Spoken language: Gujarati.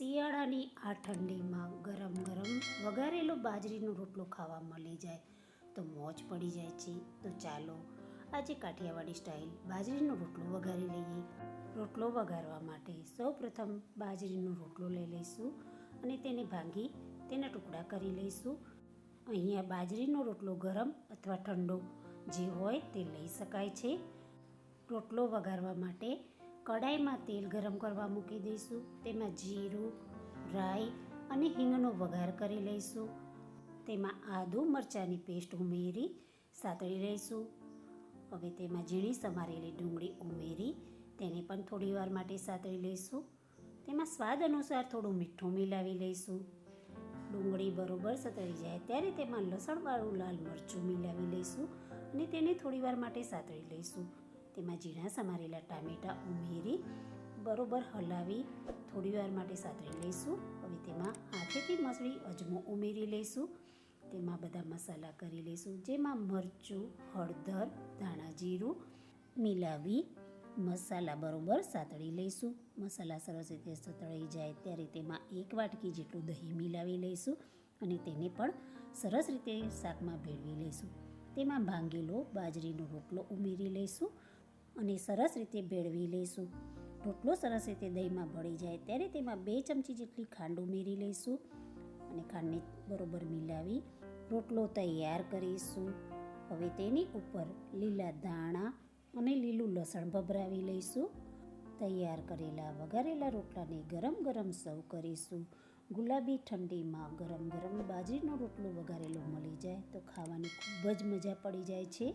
શિયાળાની આ ઠંડીમાં ગરમ ગરમ વઘારેલો બાજરીનો રોટલો ખાવા મળી જાય તો મોજ પડી જાય છે. તો ચાલો આજે કાઠિયાવાડી સ્ટાઇલ બાજરીનો રોટલો વઘારી લઈએ. રોટલો વઘારવા માટે સૌપ્રથમ બાજરીનો રોટલો લઈ લઈશું અને તેને ભાંગી તેના ટુકડા કરી લઈશું. અહીંયા બાજરીનો રોટલો ગરમ અથવા ઠંડો જે હોય તે લઈ શકાય છે. રોટલો વઘારવા માટે કડાઈમાં તેલ ગરમ કરવા મૂકી દઈશું. તેમાં જીરું, રાઈ અને હિંગનો વઘાર કરી લઈશું. તેમાં આદુ મરચાંની પેસ્ટ ઉમેરી સાતળી લઈશું. હવે તેમાં ઝીણી સમારેલી ડુંગળી ઉમેરી તેને પણ થોડી વાર માટે સાતળી લઈશું. તેમાં સ્વાદ અનુસાર થોડું મીઠું મિલાવી લઈશું. ડુંગળી બરોબર સતળી જાય ત્યારે તેમાં લસણવાળું લાલ મરચું મિલાવી લઈશું અને તેને થોડી વાર માટે સાતળી લઈશું. તેમાં ઝીણા સમારેલા ટામેટાં ઉમેરી બરોબર હલાવી થોડી વાર માટે સાતળી લઈશું. હવે તેમાં હાથેથી મસળી અજમો ઉમેરી લઈશું. તેમાં બધા મસાલા કરી લઈશું, જેમાં મરચું, હળદર, ધાણા જીરું મિલાવી મસાલા બરોબર સાતળી લઈશું. મસાલા સરસ રીતે સતળાઈ જાય ત્યારે તેમાં 1 વાટકી જેટલું દહીં મિલાવી લઈશું અને તેને પણ સરસ રીતે શાકમાં ભેળવી લઈશું. તેમાં ભાંગેલો બાજરીનો રોટલો ઉમેરી લઈશું અને સરસ રીતે ભેળવી લઈશું. રોટલો સરસ રીતે દહીંમાં ભળી જાય ત્યારે તેમાં 2 ચમચી જેટલી ખાંડ ઉમેરી લઈશું અને ખાંડને બરોબર મિલાવી રોટલો તૈયાર કરીશું. હવે તેની ઉપર લીલા ધાણા અને લીલું લસણ ભભરાવી લઈશું. તૈયાર કરેલા વઘારેલા રોટલાને ગરમ ગરમ સર્વ કરીશું. ગુલાબી ઠંડીમાં ગરમ ગરમ બાજરીનો રોટલો વઘારેલો મળી જાય તો ખાવાની ખૂબ જ મજા પડી જાય છે.